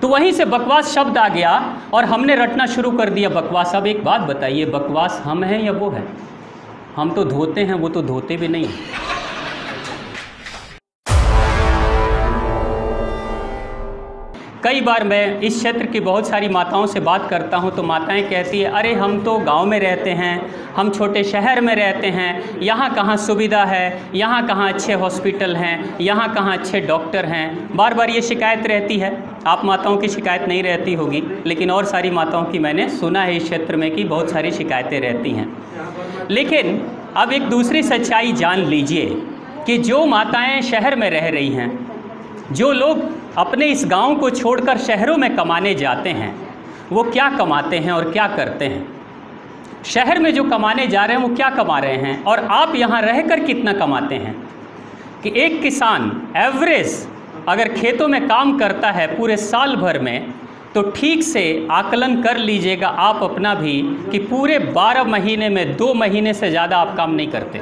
तो वहीं से बकवास शब्द आ गया और हमने रटना शुरू कर दिया बकवास। अब एक बात बताइए, बकवास हम हैं या वो है? हम तो धोते हैं, वो तो धोते भी नहीं। कई बार मैं इस क्षेत्र की बहुत सारी माताओं से बात करता हूं तो माताएं कहती है, अरे हम तो गांव में रहते हैं, हम छोटे शहर में रहते हैं, यहाँ कहाँ सुविधा है, यहाँ कहाँ अच्छे हॉस्पिटल हैं, यहाँ कहाँ अच्छे डॉक्टर हैं। बार बार ये शिकायत रहती है। आप माताओं की शिकायत नहीं रहती होगी, लेकिन और सारी माताओं की मैंने सुना है इस क्षेत्र में कि बहुत सारी शिकायतें रहती हैं। लेकिन अब एक दूसरी सच्चाई जान लीजिए कि जो माताएँ शहर में रह रही हैं, जो लोग अपने इस गांव को छोड़कर शहरों में कमाने जाते हैं, वो क्या कमाते हैं और क्या करते हैं। शहर में जो कमाने जा रहे हैं वो क्या कमा रहे हैं, और आप यहाँ रहकर कितना कमाते हैं। कि एक किसान एवरेज अगर खेतों में काम करता है पूरे साल भर में, तो ठीक से आकलन कर लीजिएगा आप अपना भी कि पूरे 12 महीने में 2 महीने से ज़्यादा आप काम नहीं करते।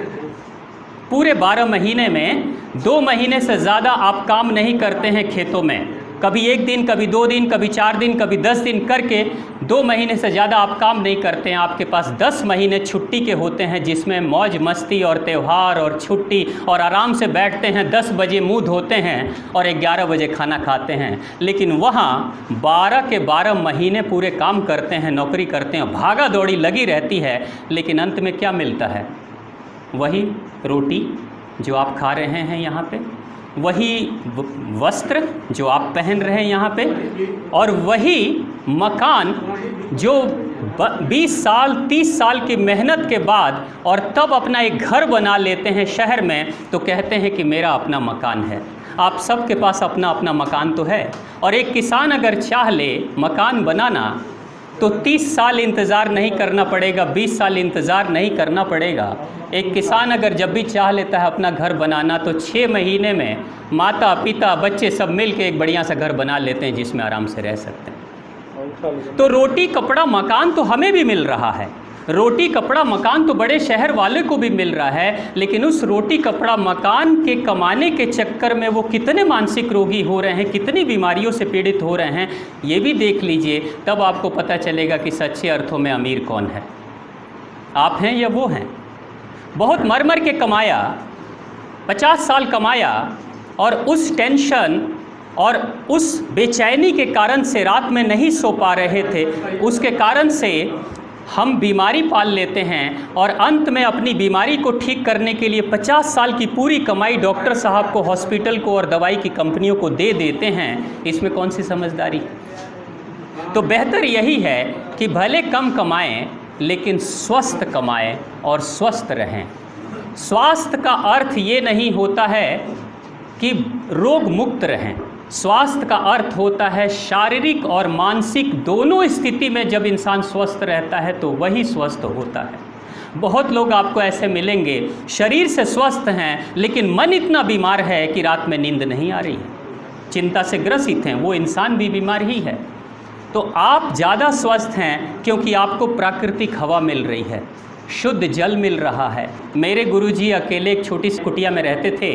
पूरे 12 महीने में 2 महीने से ज़्यादा आप काम नहीं करते हैं खेतों में। कभी 1 दिन, कभी 2 दिन, कभी 4 दिन, कभी 10 दिन करके 2 महीने से ज़्यादा आप काम नहीं करते हैं। आपके पास 10 महीने छुट्टी के होते हैं, जिसमें मौज मस्ती और त्यौहार और छुट्टी और आराम से बैठते हैं, 10 बजे मुँह धोते हैं और 11 बजे खाना खाते हैं। लेकिन वहाँ 12 के 12 महीने पूरे काम करते हैं, नौकरी करते हैं, भागा दौड़ी लगी रहती है, लेकिन अंत में क्या मिलता है? वही रोटी जो आप खा रहे हैं यहाँ पे, वही वस्त्र जो आप पहन रहे हैं यहाँ पे, और वही मकान जो 20 साल 30 साल की मेहनत के बाद और तब अपना एक घर बना लेते हैं शहर में, तो कहते हैं कि मेरा अपना मकान है। आप सबके पास अपना अपना मकान तो है, और एक किसान अगर चाह ले मकान बनाना तो 30 साल इंतज़ार नहीं करना पड़ेगा, 20 साल इंतज़ार नहीं करना पड़ेगा। एक किसान अगर जब भी चाह लेता है अपना घर बनाना, तो 6 महीने में माता पिता बच्चे सब मिल के एक बढ़िया सा घर बना लेते हैं जिसमें आराम से रह सकते हैं। तो रोटी कपड़ा मकान तो हमें भी मिल रहा है, रोटी कपड़ा मकान तो बड़े शहर वाले को भी मिल रहा है, लेकिन उस रोटी कपड़ा मकान के कमाने के चक्कर में वो कितने मानसिक रोगी हो रहे हैं, कितनी बीमारियों से पीड़ित हो रहे हैं, ये भी देख लीजिए। तब आपको पता चलेगा कि सच्चे अर्थों में अमीर कौन है, आप हैं या वो हैं। बहुत मर मर के कमाया, 50 साल कमाया, और उस टेंशन और उस बेचैनी के कारण से रात में नहीं सो पा रहे थे, उसके कारण से हम बीमारी पाल लेते हैं, और अंत में अपनी बीमारी को ठीक करने के लिए 50 साल की पूरी कमाई डॉक्टर साहब को, हॉस्पिटल को और दवाई की कंपनियों को दे देते हैं। इसमें कौन सी समझदारी? तो बेहतर यही है कि भले कम कमाएं, लेकिन स्वस्थ कमाएं और स्वस्थ रहें। स्वास्थ्य का अर्थ ये नहीं होता है कि रोग मुक्त रहें। स्वास्थ्य का अर्थ होता है शारीरिक और मानसिक दोनों स्थिति में जब इंसान स्वस्थ रहता है तो वही स्वस्थ होता है। बहुत लोग आपको ऐसे मिलेंगे, शरीर से स्वस्थ हैं लेकिन मन इतना बीमार है कि रात में नींद नहीं आ रही है, चिंता से ग्रसित हैं, वो इंसान भी बीमार ही है। तो आप ज़्यादा स्वस्थ हैं क्योंकि आपको प्राकृतिक हवा मिल रही है, शुद्ध जल मिल रहा है। मेरे गुरुजी अकेले एक छोटी सी कुटिया में रहते थे।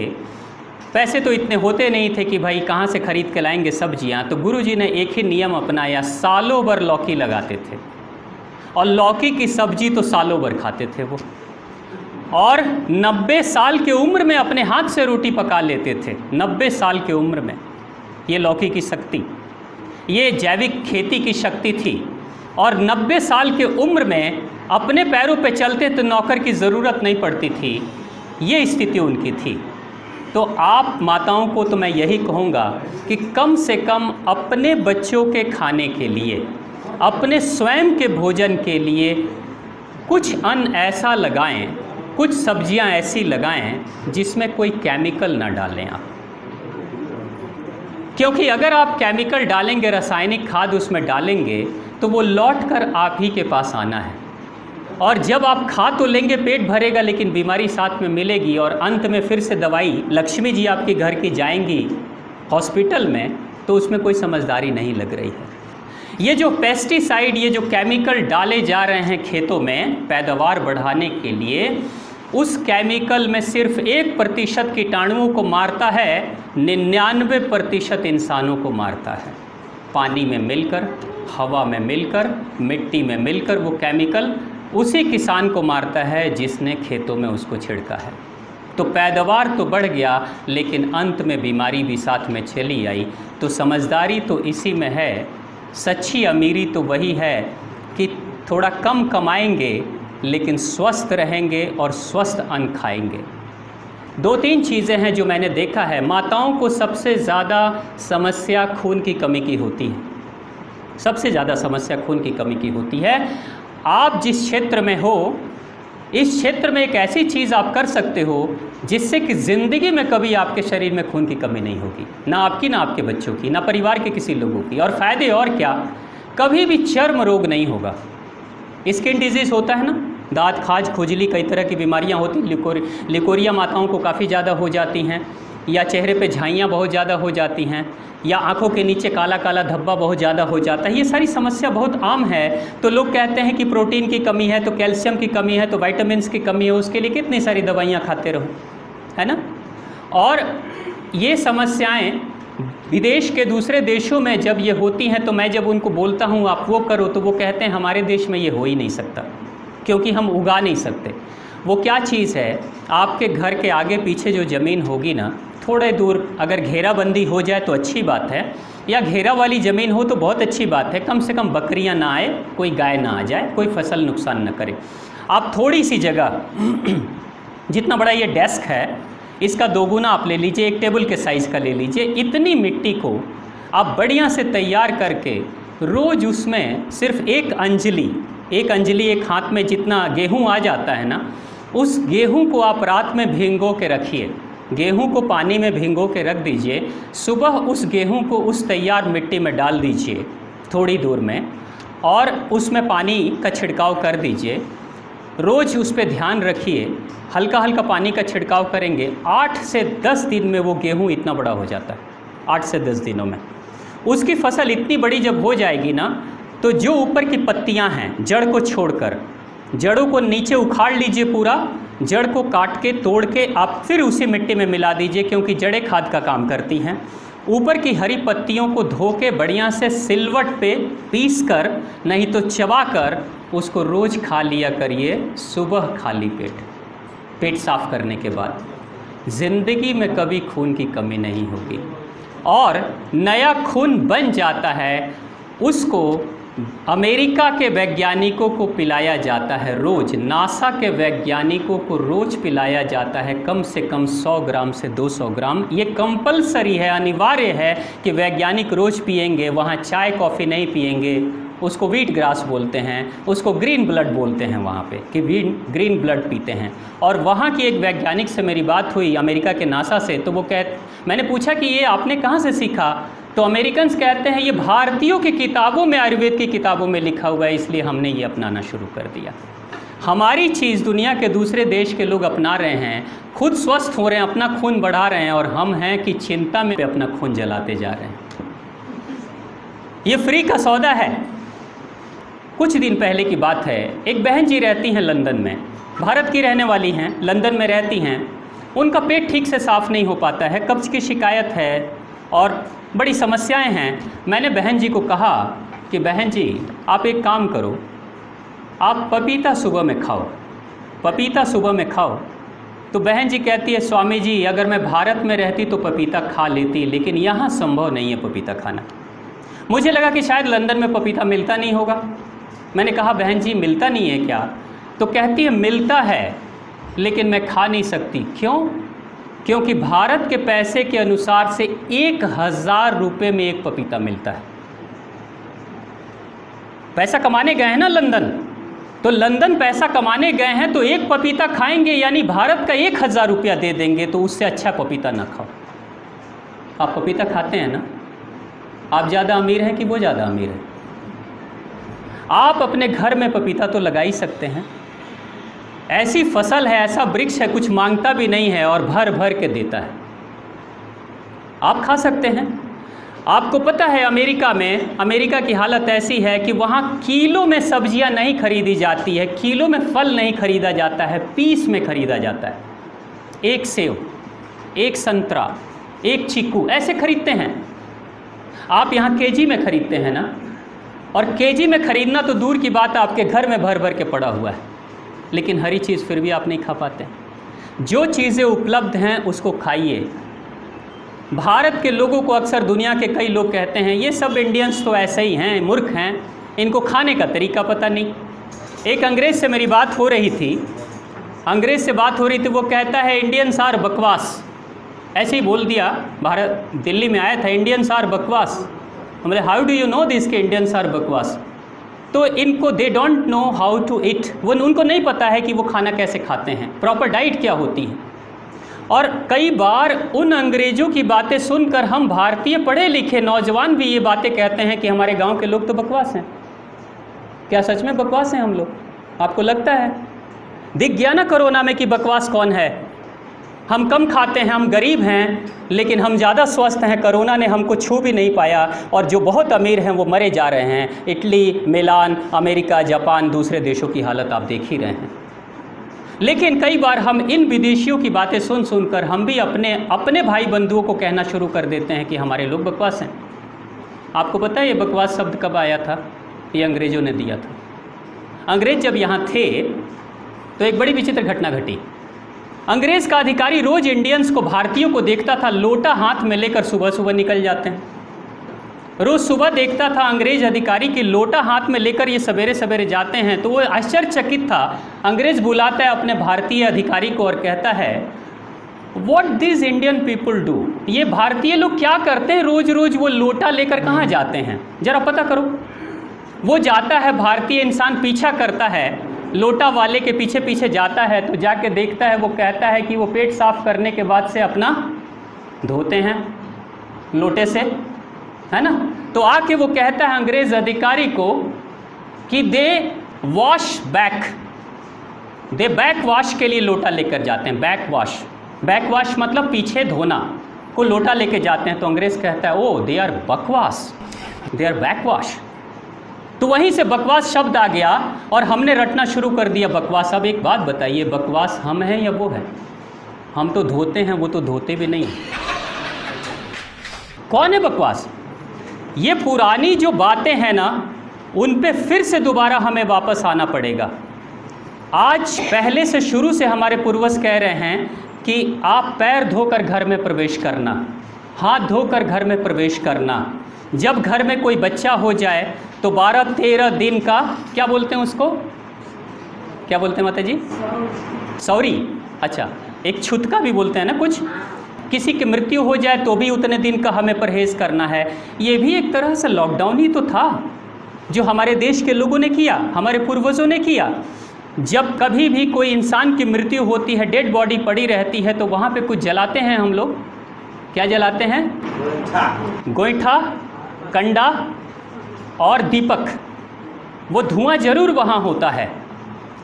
पैसे तो इतने होते नहीं थे कि भाई कहाँ से खरीद के लाएंगे सब्जियाँ। तो गुरुजी ने एक ही नियम अपनाया, सालों भर लौकी लगाते थे, और लौकी की सब्जी तो सालों भर खाते थे वो, और 90 साल की उम्र में अपने हाथ से रोटी पका लेते थे। 90 साल की उम्र में। ये लौकी की शक्ति, ये जैविक खेती की शक्ति थी। और 90 साल की उम्र में अपने पैरों पे चलते तो नौकर की ज़रूरत नहीं पड़ती थी। ये स्थिति उनकी थी। तो आप माताओं को तो मैं यही कहूँगा कि कम से कम अपने बच्चों के खाने के लिए, अपने स्वयं के भोजन के लिए कुछ अन्न ऐसा लगाएं, कुछ सब्जियां ऐसी लगाएं जिसमें कोई केमिकल ना डालें आप। क्योंकि अगर आप केमिकल डालेंगे, रासायनिक खाद उसमें डालेंगे, तो वो लौट कर आप ही के पास आना है। और जब आप खा तो लेंगे, पेट भरेगा, लेकिन बीमारी साथ में मिलेगी, और अंत में फिर से दवाई लक्ष्मी जी आपके घर की जाएंगी हॉस्पिटल में, तो उसमें कोई समझदारी नहीं लग रही है। ये जो पेस्टिसाइड, ये जो केमिकल डाले जा रहे हैं खेतों में पैदावार बढ़ाने के लिए, उस केमिकल में सिर्फ 1% कीटाणुओं को मारता है, 99% इंसानों को मारता है। पानी में मिलकर, हवा में मिलकर, मिट्टी में मिलकर वो केमिकल उसी किसान को मारता है जिसने खेतों में उसको छिड़का है। तो पैदावार तो बढ़ गया, लेकिन अंत में बीमारी भी साथ में चली आई। तो समझदारी तो इसी में है, सच्ची अमीरी तो वही है कि थोड़ा कम कमाएंगे लेकिन स्वस्थ रहेंगे और स्वस्थ अन्न खाएंगे। 2-3 चीज़ें हैं जो मैंने देखा है। माताओं को सबसे ज़्यादा समस्या खून की कमी की होती है, सबसे ज़्यादा समस्या खून की कमी की होती है। आप जिस क्षेत्र में हो, इस क्षेत्र में एक ऐसी चीज़ आप कर सकते हो जिससे कि ज़िंदगी में कभी आपके शरीर में खून की कमी नहीं होगी, ना आपकी, ना आपके बच्चों की, ना परिवार के किसी लोगों की। और फ़ायदे और क्या, कभी भी चर्म रोग नहीं होगा। स्किन डिजीज़ होता है ना, दांत खाज, खुजली, कई तरह की बीमारियां होती, लिकोरिया माताओं को काफ़ी ज़्यादा हो जाती हैं, या चेहरे पे झाइयाँ बहुत ज़्यादा हो जाती हैं, या आंखों के नीचे काला काला धब्बा बहुत ज़्यादा हो जाता है। ये सारी समस्या बहुत आम है। तो लोग कहते हैं कि प्रोटीन की कमी है, तो कैल्शियम की कमी है, तो विटामिन्स की कमी है, उसके लिए कितनी सारी दवाइयाँ खाते रहो, है ना। और ये समस्याएँ विदेश के दूसरे देशों में जब ये होती हैं, तो मैं जब उनको बोलता हूँ आप वो करो, तो वो कहते हैं हमारे देश में ये हो ही नहीं सकता, क्योंकि हम उगा नहीं सकते। वो क्या चीज़ है, आपके घर के आगे पीछे जो ज़मीन होगी ना, थोड़े दूर अगर घेराबंदी हो जाए तो अच्छी बात है, या घेरा वाली ज़मीन हो तो बहुत अच्छी बात है, कम से कम बकरियां ना आए, कोई गाय ना आ जाए, कोई फसल नुकसान न करे। आप थोड़ी सी जगह जितना बड़ा ये डेस्क है इसका 2 गुना आप ले लीजिए, एक टेबल के साइज़ का ले लीजिए। इतनी मिट्टी को आप बढ़िया से तैयार करके रोज़ उसमें सिर्फ एक अंजलि, एक हाथ में जितना गेहूँ आ जाता है ना, उस गेहूँ को आप रात में भिगो के रखिए। गेहूं को पानी में भिगो के रख दीजिए, सुबह उस गेहूं को उस तैयार मिट्टी में डाल दीजिए थोड़ी दूर में, और उसमें पानी का छिड़काव कर दीजिए। रोज़ उस पर ध्यान रखिए, हल्का हल्का पानी का छिड़काव करेंगे, 8 से 10 दिन में वो गेहूं इतना बड़ा हो जाता है। 8 से 10 दिनों में उसकी फसल इतनी बड़ी जब हो जाएगी ना, तो जो ऊपर की पत्तियां हैं, जड़ को छोड़कर, जड़ों को नीचे उखाड़ लीजिए, पूरा जड़ को काट के तोड़ के आप फिर उसी मिट्टी में मिला दीजिए, क्योंकि जड़ें खाद का काम करती हैं। ऊपर की हरी पत्तियों को धो के बढ़िया से सिलवट पे पीस कर, नहीं तो चबा कर, उसको रोज़ खा लिया करिए, सुबह खाली पेट साफ करने के बाद। ज़िंदगी में कभी खून की कमी नहीं होगी, और नया खून बन जाता है। उसको अमेरिका के वैज्ञानिकों को पिलाया जाता है रोज़, नासा के वैज्ञानिकों को रोज़ पिलाया जाता है कम से कम 100 ग्राम से 200 ग्राम। ये कंपलसरी है, अनिवार्य है कि वैज्ञानिक रोज़ पिएंगे। वहाँ चाय कॉफ़ी नहीं पिएंगे, उसको व्हीट ग्रास बोलते हैं, उसको ग्रीन ब्लड बोलते हैं वहाँ पे, कि ग्रीन ब्लड पीते हैं। और वहाँ की एक वैज्ञानिक से मेरी बात हुई, अमेरिका के नासा से, तो वो मैंने पूछा कि ये आपने कहाँ से सीखा, तो अमेरिकन्स कहते हैं ये भारतीयों की किताबों में, आयुर्वेद की किताबों में लिखा हुआ है, इसलिए हमने ये अपनाना शुरू कर दिया। हमारी चीज़ दुनिया के दूसरे देश के लोग अपना रहे हैं, खुद स्वस्थ हो रहे हैं, अपना खून बढ़ा रहे हैं, और हम हैं कि चिंता में अपना खून जलाते जा रहे हैं। ये फ्री का सौदा है। कुछ दिन पहले की बात है, एक बहन जी रहती हैं लंदन में, भारत की रहने वाली हैं, लंदन में रहती हैं। उनका पेट ठीक से साफ़ नहीं हो पाता है, कब्ज़ की शिकायत है और बड़ी समस्याएं हैं। मैंने बहन जी को कहा कि बहन जी आप एक काम करो, आप पपीता सुबह में खाओ, पपीता सुबह में खाओ। तो बहन जी कहती है, स्वामी जी अगर मैं भारत में रहती तो पपीता खा लेती, लेकिन यहाँ संभव नहीं है पपीता खाना। मुझे लगा कि शायद लंदन में पपीता मिलता नहीं होगा। मैंने कहा बहन जी मिलता नहीं है क्या? तो कहती है मिलता है, लेकिन मैं खा नहीं सकती। क्यों? क्योंकि भारत के पैसे के अनुसार से 1000 रुपये में एक पपीता मिलता है। पैसा कमाने गए हैं ना लंदन, तो लंदन पैसा कमाने गए हैं, तो एक पपीता खाएंगे यानी भारत का 1000 रुपया दे देंगे, तो उससे अच्छा पपीता ना खाओ। आप पपीता खाते हैं ना? आप ज़्यादा अमीर हैं कि वो ज़्यादा अमीर है? आप अपने घर में पपीता तो लगा ही सकते हैं। ऐसी फसल है, ऐसा वृक्ष है, कुछ मांगता भी नहीं है और भर भर के देता है। आप खा सकते हैं। आपको पता है अमेरिका में, अमेरिका की हालत ऐसी है कि वहाँ किलो में सब्जियां नहीं खरीदी जाती है, किलो में फल नहीं खरीदा जाता है, पीस में खरीदा जाता है। एक सेव, एक संतरा, एक चीकू, ऐसे खरीदते हैं। आप यहाँ केजी में खरीदते हैं ना, और केजी में खरीदना तो दूर की बात है, आपके घर में भर भर के पड़ा हुआ है, लेकिन हरी चीज़ फिर भी आप नहीं खा पाते। जो चीज़ें उपलब्ध हैं उसको खाइए। भारत के लोगों को अक्सर दुनिया के कई लोग कहते हैं ये सब इंडियंस तो ऐसे ही हैं, मूर्ख हैं, इनको खाने का तरीका पता नहीं। एक अंग्रेज़ से मेरी बात हो रही थी, वो कहता है इंडियंस आर बकवास, ऐसे ही बोल दिया, भारत दिल्ली में आया था, इंडियंस आर बकवास। हमने how do you know this के इंडियंस आर बकवास? तो इनको they don't know how to eat, वो उनको नहीं पता है कि वो खाना कैसे खाते हैं, प्रॉपर डाइट क्या होती है। और कई बार उन अंग्रेज़ों की बातें सुनकर हम भारतीय पढ़े लिखे नौजवान भी ये बातें कहते हैं कि हमारे गांव के लोग तो बकवास हैं। क्या सच में बकवास हैं हम लोग? आपको लगता है? दिख गया ना कोरोना में कि बकवास कौन है। हम कम खाते हैं, हम गरीब हैं, लेकिन हम ज़्यादा स्वस्थ हैं, कोरोना ने हमको छू भी नहीं पाया, और जो बहुत अमीर हैं वो मरे जा रहे हैं। इटली, मिलान, अमेरिका, जापान, दूसरे देशों की हालत आप देख ही रहे हैं। लेकिन कई बार हम इन विदेशियों की बातें सुन सुनकर हम भी अपने भाई बंधुओं को कहना शुरू कर देते हैं कि हमारे लोग बकवास हैं। आपको पता है ये बकवास शब्द कब आया था? ये अंग्रेज़ों ने दिया था। अंग्रेज़ जब यहाँ थे तो एक बड़ी विचित्र घटना घटी। अंग्रेज़ का अधिकारी रोज़ इंडियंस को, भारतीयों को देखता था, लोटा हाथ में लेकर सुबह सुबह निकल जाते हैं। रोज़ सुबह देखता था अंग्रेज़ अधिकारी की लोटा हाथ में लेकर ये सवेरे सवेरे जाते हैं, तो वो आश्चर्यचकित था। अंग्रेज़ बुलाता है अपने भारतीय अधिकारी को और कहता है what this Indian people do, ये भारतीय लोग क्या करते हैं, रोज़ रोज़ वो लोटा लेकर कहाँ जाते हैं, ज़रा पता करो। वो जाता है, भारतीय इंसान पीछा करता है, लोटा वाले के पीछे पीछे जाता है, तो जाके देखता है, वो कहता है कि वो पेट साफ करने के बाद से अपना धोते हैं लोटे से, है ना। तो आके वो कहता है अंग्रेज़ अधिकारी को कि दे वॉश बैक, दे बैक वॉश के लिए लोटा लेकर जाते हैं। बैक वॉश मतलब पीछे धोना को लोटा लेके जाते हैं। तो अंग्रेज़ कहता है ओ दे आर बकवास, दे आर बैक वॉश। तो वहीं से बकवास शब्द आ गया और हमने रटना शुरू कर दिया बकवास। अब एक बात बताइए, बकवास हम हैं या वो है? हम तो धोते हैं, वो तो धोते भी नहीं। कौन है बकवास? ये पुरानी जो बातें हैं ना, उन पे फिर से दोबारा हमें वापस आना पड़ेगा। आज पहले से शुरू से हमारे पूर्वज कह रहे हैं कि आप पैर धोकर घर में प्रवेश करना, हाथ धोकर घर में प्रवेश करना। जब घर में कोई बच्चा हो जाए तो 12-13 दिन का, क्या बोलते हैं उसको, क्या बोलते हैं माता जी? सौरी। अच्छा, एक छुतका भी बोलते हैं ना कुछ। किसी की मृत्यु हो जाए तो भी उतने दिन का हमें परहेज़ करना है। ये भी एक तरह से लॉकडाउन ही तो था जो हमारे देश के लोगों ने किया, हमारे पूर्वजों ने किया। जब कभी भी कोई इंसान की मृत्यु होती है, डेड बॉडी पड़ी रहती है, तो वहाँ पे कुछ जलाते हैं हम लोग। क्या जलाते हैं? गोईठा, कंडा और दीपक। वो धुआं जरूर वहाँ होता है।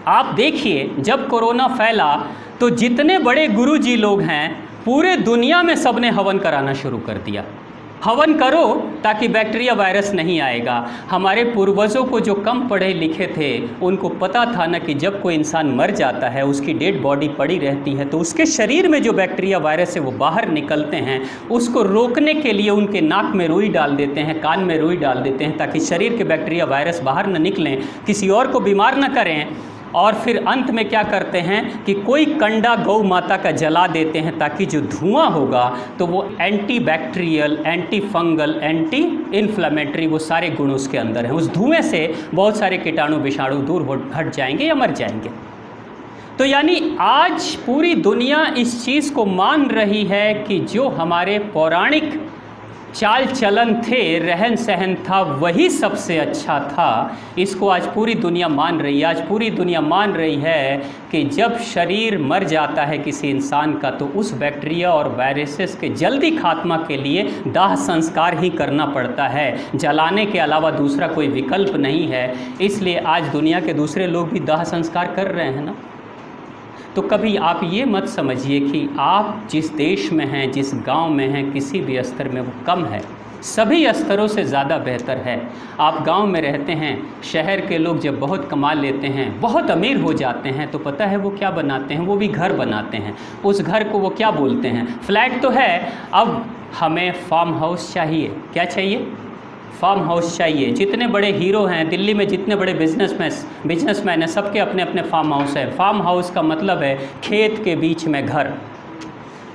आप देखिए, जब कोरोना फैला तो जितने बड़े गुरुजी लोग हैं पूरे दुनिया में सबने हवन कराना शुरू कर दिया। हवन करो ताकि बैक्टीरिया वायरस नहीं आएगा। हमारे पूर्वजों को जो कम पढ़े लिखे थे उनको पता था ना कि जब कोई इंसान मर जाता है, उसकी डेड बॉडी पड़ी रहती है, तो उसके शरीर में जो बैक्टीरिया वायरस है वो बाहर निकलते हैं। उसको रोकने के लिए उनके नाक में रुई डाल देते हैं, कान में रुई डाल देते हैं, ताकि शरीर के बैक्टीरिया वायरस बाहर न निकलें, किसी और को बीमार न करें। और फिर अंत में क्या करते हैं कि कोई कंडा गौ माता का जला देते हैं, ताकि जो धुआं होगा तो वो anti bacterial, anti fungal, anti inflammatory, वो सारे गुण उसके अंदर हैं। उस धुएं से बहुत सारे कीटाणु विषाणु दूर हट जाएंगे या मर जाएंगे। तो यानी आज पूरी दुनिया इस चीज़ को मान रही है कि जो हमारे पौराणिक चाल चलन थे, रहन सहन था, वही सबसे अच्छा था। इसको आज पूरी दुनिया मान रही है। आज पूरी दुनिया मान रही है कि जब शरीर मर जाता है किसी इंसान का, तो उस बैक्टीरिया और वायरसेस के जल्दी खात्मा के लिए दाह संस्कार ही करना पड़ता है। जलाने के अलावा दूसरा कोई विकल्प नहीं है। इसलिए आज दुनिया के दूसरे लोग भी दाह संस्कार कर रहे हैं ना। तो कभी आप ये मत समझिए कि आप जिस देश में हैं, जिस गांव में हैं, किसी भी स्तर में वो कम है। सभी स्तरों से ज़्यादा बेहतर है। आप गांव में रहते हैं, शहर के लोग जब बहुत कमा लेते हैं, बहुत अमीर हो जाते हैं, तो पता है वो क्या बनाते हैं? वो भी घर बनाते हैं। उस घर को वो क्या बोलते हैं? फ्लैट तो है। अब हमें फार्म हाउस चाहिए। क्या चाहिए? फार्म हाउस चाहिए। जितने बड़े हीरो हैं दिल्ली में, जितने बड़े बिजनेसमैन हैं, सबके अपने अपने फार्म हाउस हैं। फार्म हाउस का मतलब है खेत के बीच में घर।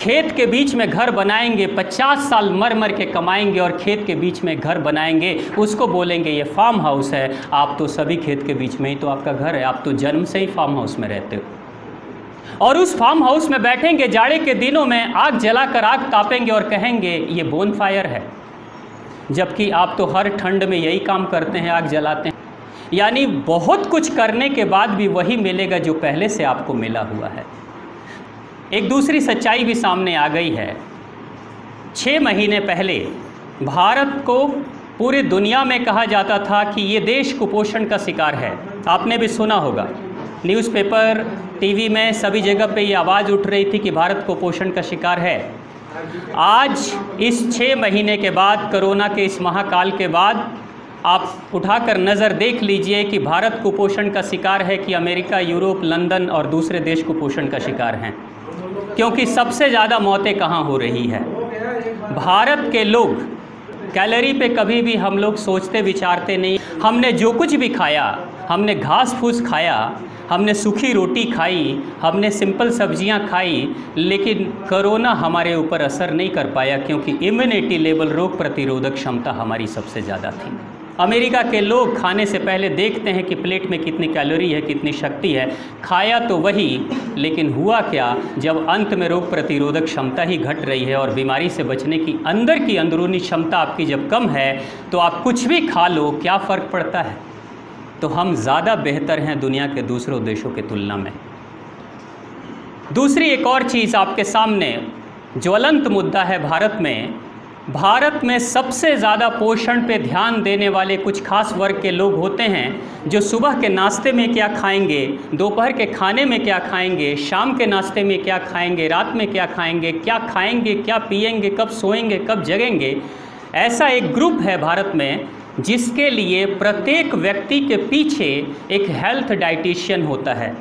खेत के बीच में घर बनाएंगे, 50 साल मर मर के कमाएंगे और खेत के बीच में घर बनाएंगे, उसको बोलेंगे ये फार्म हाउस है। आप तो सभी खेत के बीच में ही तो आपका घर है, आप तो जन्म से ही फार्म हाउस में रहते हो। और उस फार्म हाउस में बैठेंगे, जाड़े के दिनों में आग जलाकर आग तापेंगे और कहेंगे ये बोन फायर है, जबकि आप तो हर ठंड में यही काम करते हैं, आग जलाते हैं। यानी बहुत कुछ करने के बाद भी वही मिलेगा जो पहले से आपको मिला हुआ है। एक दूसरी सच्चाई भी सामने आ गई है। 6 महीने पहले भारत को पूरी दुनिया में कहा जाता था कि ये देश कुपोषण का शिकार है। आपने भी सुना होगा, न्यूज़पेपर, टीवी में सभी जगह पे ये आवाज़ उठ रही थी कि भारत कुपोषण का शिकार है। आज इस 6 महीने के बाद, कोरोना के इस महाकाल के बाद, आप उठाकर नज़र देख लीजिए कि भारत कुपोषण का शिकार है कि अमेरिका, यूरोप, लंदन और दूसरे देश कुपोषण का शिकार हैं। क्योंकि सबसे ज़्यादा मौतें कहाँ हो रही है? भारत के लोग कैलोरी पे कभी भी हम लोग सोचते विचारते नहीं। हमने जो कुछ भी खाया, हमने घास फूस खाया, हमने सूखी रोटी खाई, हमने सिंपल सब्जियां खाई, लेकिन कोरोना हमारे ऊपर असर नहीं कर पाया क्योंकि इम्यूनिटी लेवल, रोग प्रतिरोधक क्षमता हमारी सबसे ज़्यादा थी। अमेरिका के लोग खाने से पहले देखते हैं कि प्लेट में कितनी कैलोरी है, कितनी शक्ति है। खाया तो वही, लेकिन हुआ क्या, जब अंत में रोग प्रतिरोधक क्षमता ही घट रही है और बीमारी से बचने की अंदर की अंदरूनी क्षमता आपकी जब कम है, तो आप कुछ भी खा लो, क्या फ़र्क पड़ता है? तो हम ज़्यादा बेहतर हैं दुनिया के दूसरों देशों के तुलना में। दूसरी एक और चीज़ आपके सामने ज्वलंत मुद्दा है भारत में सबसे ज़्यादा पोषण पे ध्यान देने वाले कुछ खास वर्ग के लोग होते हैं जो सुबह के नाश्ते में क्या खाएंगे, दोपहर के खाने में क्या खाएंगे, शाम के नाश्ते में क्या खाएंगे, रात में क्या खाएंगे, क्या पिएंगे, कब सोएंगे, कब जगेंगे। ऐसा एक ग्रुप है भारत में जिसके लिए प्रत्येक व्यक्ति के पीछे एक हेल्थ डाइटिशियन होता है,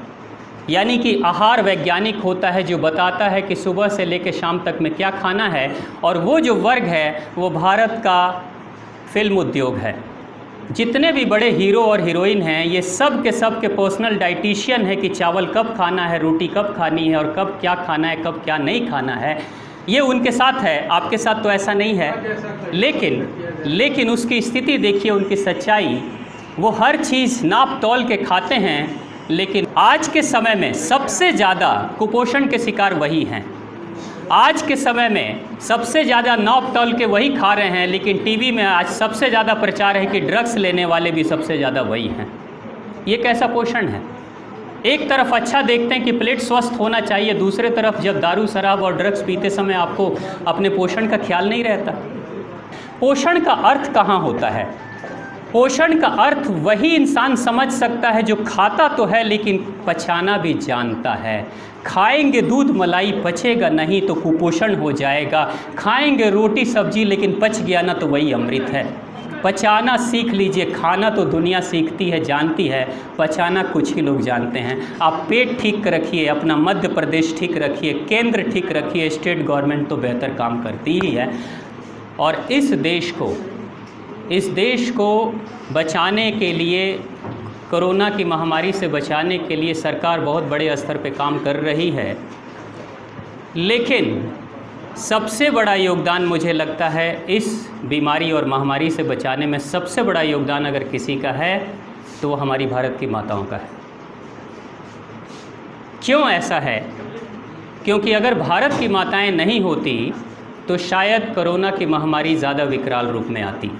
यानी कि आहार वैज्ञानिक होता है जो बताता है कि सुबह से लेकर शाम तक में क्या खाना है। और वो जो वर्ग है वो भारत का फिल्म उद्योग है। जितने भी बड़े हीरो और हीरोइन हैं ये सब के पर्सनल डाइटिशियन है कि चावल कब खाना है, रोटी कब खानी है और कब क्या खाना है, कब क्या नहीं खाना है। ये उनके साथ है, आपके साथ तो ऐसा नहीं है। लेकिन उसकी स्थिति देखिए, उनकी सच्चाई, वो हर चीज़ नाप तौल के खाते हैं। लेकिन आज के समय में सबसे ज़्यादा कुपोषण के शिकार वही हैं। आज के समय में सबसे ज़्यादा नाप तौल के वही खा रहे हैं, लेकिन टीवी में आज सबसे ज़्यादा प्रचार है कि ड्रग्स लेने वाले भी सबसे ज़्यादा वही हैं। ये कैसा पोषण है? एक तरफ अच्छा देखते हैं कि प्लेट स्वस्थ होना चाहिए, दूसरे तरफ जब दारू शराब और ड्रग्स पीते समय आपको अपने पोषण का ख्याल नहीं रहता। पोषण का अर्थ कहाँ होता है? पोषण का अर्थ वही इंसान समझ सकता है जो खाता तो है लेकिन पचाना भी जानता है। खाएंगे दूध मलाई, पचेगा नहीं तो कुपोषण हो जाएगा। खाएंगे रोटी सब्जी लेकिन पच गया ना तो वही अमृत है। पचाना सीख लीजिए। खाना तो दुनिया सीखती है, जानती है, पचाना कुछ ही लोग जानते हैं। आप पेट ठीक रखिए, अपना मध्य प्रदेश ठीक रखिए, केंद्र ठीक रखिए, स्टेट गवर्नमेंट तो बेहतर काम करती ही है। और इस देश को बचाने के लिए, कोरोना की महामारी से बचाने के लिए सरकार बहुत बड़े स्तर पे काम कर रही है। लेकिन सबसे बड़ा योगदान मुझे लगता है इस बीमारी और महामारी से बचाने में, सबसे बड़ा योगदान अगर किसी का है तो वो हमारी भारत की माताओं का है। क्यों ऐसा है? क्योंकि अगर भारत की माताएं नहीं होती तो शायद कोरोना की महामारी ज़्यादा विकराल रूप में आती।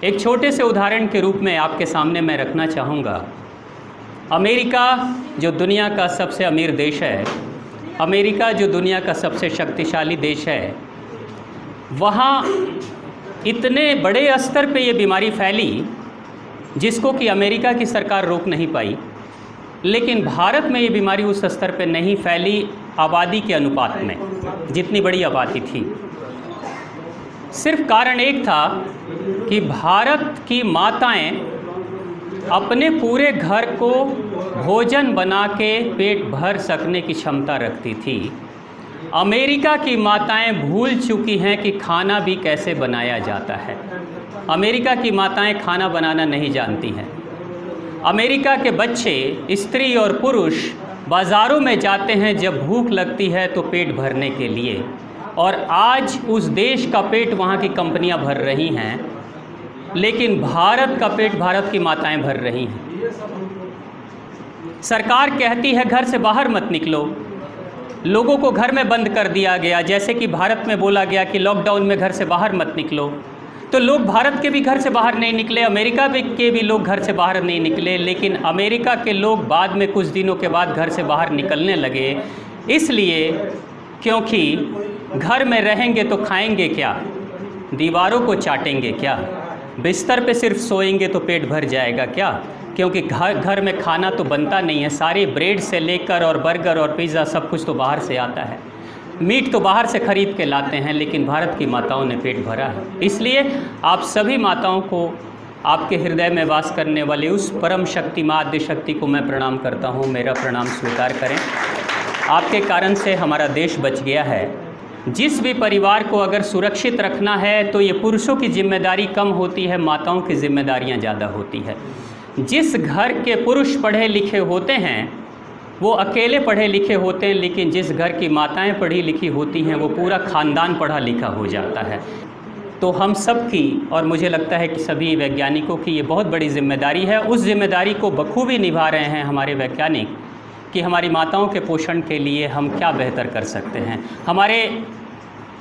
एक छोटे से उदाहरण के रूप में आपके सामने मैं रखना चाहूँगा। अमेरिका जो दुनिया का सबसे अमीर देश है, अमेरिका जो दुनिया का सबसे शक्तिशाली देश है, वहाँ इतने बड़े स्तर पे ये बीमारी फैली जिसको कि अमेरिका की सरकार रोक नहीं पाई। लेकिन भारत में ये बीमारी उस स्तर पे नहीं फैली आबादी के अनुपात में, जितनी बड़ी आबादी थी। सिर्फ कारण एक था कि भारत की माताएं अपने पूरे घर को भोजन बना के पेट भर सकने की क्षमता रखती थी। अमेरिका की माताएं भूल चुकी हैं कि खाना भी कैसे बनाया जाता है। अमेरिका की माताएं खाना बनाना नहीं जानती हैं। अमेरिका के बच्चे, स्त्री और पुरुष बाज़ारों में जाते हैं जब भूख लगती है तो पेट भरने के लिए, और आज उस देश का पेट वहाँ की कंपनियाँ भर रही हैं, लेकिन भारत का पेट भारत की माताएं भर रही हैं। सरकार कहती है घर से बाहर मत निकलो, लोगों को घर में बंद कर दिया गया, जैसे कि भारत में बोला गया कि लॉकडाउन में घर से बाहर मत निकलो, तो लोग भारत के भी घर से बाहर नहीं निकले, अमेरिका के भी लोग घर से बाहर नहीं निकले, लेकिन अमेरिका के लोग बाद में कुछ दिनों के बाद घर से बाहर निकलने लगे। इसलिए क्योंकि घर में रहेंगे तो खाएंगे क्या, दीवारों को चाटेंगे क्या, बिस्तर पे सिर्फ सोएंगे तो पेट भर जाएगा क्या, क्योंकि घर में खाना तो बनता नहीं है। सारे ब्रेड से लेकर और बर्गर और पिज़्ज़ा सब कुछ तो बाहर से आता है, मीट तो बाहर से ख़रीद के लाते हैं, लेकिन भारत की माताओं ने पेट भरा है। इसलिए आप सभी माताओं को, आपके हृदय में वास करने वाले उस परम शक्ति माँ आद्य शक्ति को मैं प्रणाम करता हूँ। मेरा प्रणाम स्वीकार करें। आपके कारण से हमारा देश बच गया है। जिस भी परिवार को अगर सुरक्षित रखना है तो ये पुरुषों की जिम्मेदारी कम होती है, माताओं की जिम्मेदारियाँ ज़्यादा होती है। जिस घर के पुरुष पढ़े लिखे होते हैं वो अकेले पढ़े लिखे होते हैं, लेकिन जिस घर की माताएं पढ़ी लिखी होती हैं वो पूरा ख़ानदान पढ़ा लिखा हो जाता है। तो हम सब की, और मुझे लगता है कि सभी वैज्ञानिकों की ये बहुत बड़ी जिम्मेदारी है। उस जिम्मेदारी को बखूबी निभा रहे हैं हमारे वैज्ञानिक कि हमारी माताओं के पोषण के लिए हम क्या बेहतर कर सकते हैं।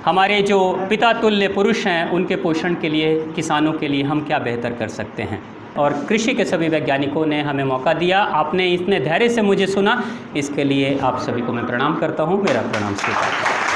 हमारे जो पिता तुल्य पुरुष हैं उनके पोषण के लिए, किसानों के लिए हम क्या बेहतर कर सकते हैं। और कृषि के सभी वैज्ञानिकों ने हमें मौका दिया, आपने इतने धैर्य से मुझे सुना, इसके लिए आप सभी को मैं प्रणाम करता हूँ। मेरा प्रणाम स्वीकार।